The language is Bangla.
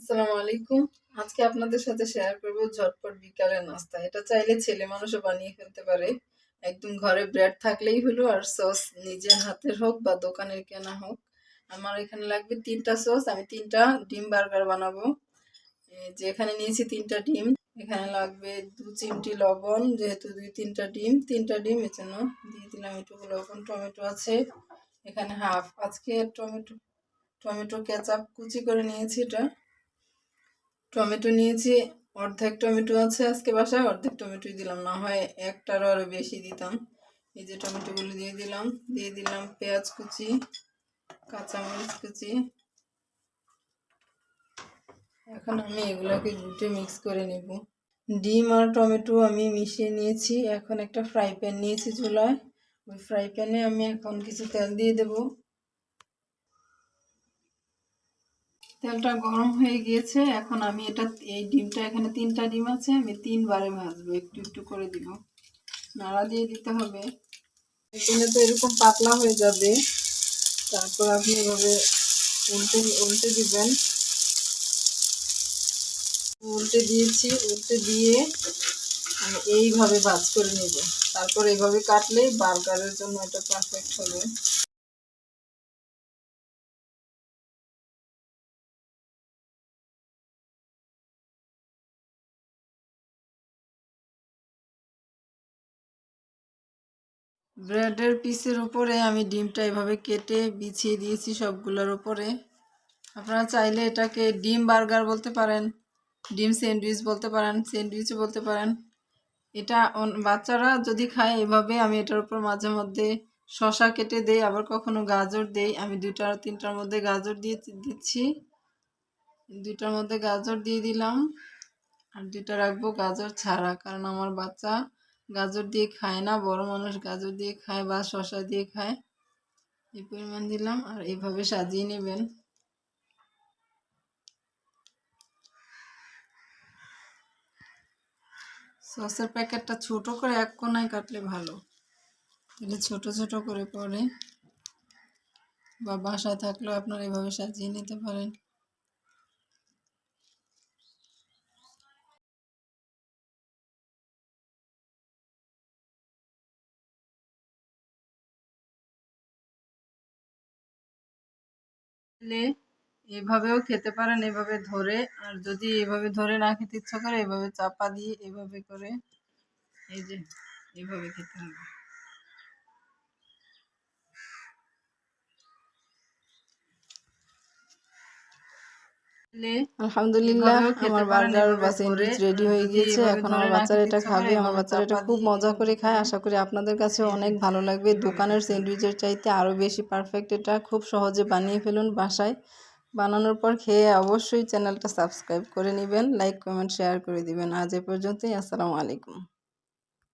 আসসালামু আলাইকুম। আজকে আপনাদের সাথে শেয়ার করব ঝটপট বিকালের নাস্তা। এটা চাইলে ছেলে মানুষও বানিয়ে ফেলতে পারে। একদম ঘরে ব্রেড থাকলেই হলো, আর সস নিজের হাতের হোক বা দোকানের কেনা হোক। আমার এখানে লাগবে ৩টা সস। আমি ৩টা ডিম বার্গার বানাবো। যে এখানে নিয়েছি ৩টা ডিম। এখানে লাগবে ২ চিমটি লবণ, যেহেতু ২-৩টা ডিম, ৩টা ডিম এজন্য দিয়ে দিলাম একটু লবণ। টমেটো আছে এখানে হাফ। আজকে টমেটো কেচাপ কুচি করে নিয়েছি। এটা টমেটো নিয়েছি, অর্ধেক টমেটো আছে আজকে বাসায়, অর্ধেক টমেটোই দিলাম, না হয় একটারও আরও বেশি দিতাম। এই যে টমেটোগুলো দিয়ে দিলাম পেঁয়াজ কুচি, কাঁচামরিচ কুচি। এখন আমি এগুলোকে গুটে মিক্স করে নেব। ডিম আর টমেটো আমি মিশিয়ে নিয়েছি। এখন একটা ফ্রাই প্যান নিয়েছি চুলায়। ওই ফ্রাই প্যানে আমি এখন কিছু তেল দিয়ে দেব। তেলটা গরম হয়ে গিয়েছে। এখন আমি এই ডিমটা, এখানে ৩টা ডিম আছে, আমি ৩বারে ভাজবো। একটু একটু করে দিব, নাড়া দিয়ে দিতে হবে। এখানে তো এরকম পাতলা হয়ে যাবে, তারপর আপনি এভাবে উল্টে উল্টে দিবেন। উল্টে দিয়ে আমি এইভাবে ভাজ করে নেব। তারপর এইভাবে কাটলেই বার্গারের জন্য এটা পারফেক্ট হবে। ব্রেডের পিসের উপরে আমি ডিমটা এভাবে কেটে বিছিয়ে দিয়েছি সবগুলোর উপরে। আপনারা চাইলে এটাকে ডিম বার্গার বলতে পারেন, ডিম স্যান্ডউইচ বলতে পারেন, স্যান্ডউইচও বলতে পারেন। এটা বাচ্চারা যদি খায় এভাবে, আমি এটার উপর মাঝে মধ্যে শসা কেটে দেই, আবার কখনো গাজর দেই। আমি ২-৩টার মধ্যে গাজর দিচ্ছি। ২টার মধ্যে গাজর দিয়ে দিলাম, আর ২টা রাখবো গাজর ছাড়া, কারণ আমার বাচ্চা গাজর দিয়ে খায় না, বড় মানুষ গাজর দিয়ে খায় বা শসা দিয়ে খায়। এই পরিমাণ দিলাম, আর এইভাবে সাজিয়ে নেবেন। সসের প্যাকেটটা ছোট করে এক কোনায় কাটলে ভালো, তাহলে ছোট ছোট করে পরে, বা বাসায় থাকলেও আপনারা এভাবে সাজিয়ে নিতে পারেন। এভাবেও খেতে পারেন, এভাবে ধরে। আর যদি এভাবে ধরে না খেতে ইচ্ছা করে, এভাবে চাপা দিয়ে এভাবে করে, এই যে এভাবে খেতে হবে। আলহামদুলিল্লাহ, আমার বার্গার বা স্যান্ডউইচ রেডি হয়ে গিয়েছে। এখন আমার বাচ্চারা এটা খাবে। আমার বাচ্চারা এটা খুব মজা করে খায়। আশা করি আপনাদের কাছে অনেক ভালো লাগবে। দোকানের স্যান্ডউইচের চাইতে আরও বেশি পারফেক্ট। এটা খুব সহজে বানিয়ে ফেলুন বাসায়। বানানোর পর খেয়ে অবশ্যই চ্যানেলটা সাবস্ক্রাইব করে নেবেন, লাইক কমেন্ট শেয়ার করে দিবেন। আজ এ পর্যন্তই। আসসালামু আলাইকুম।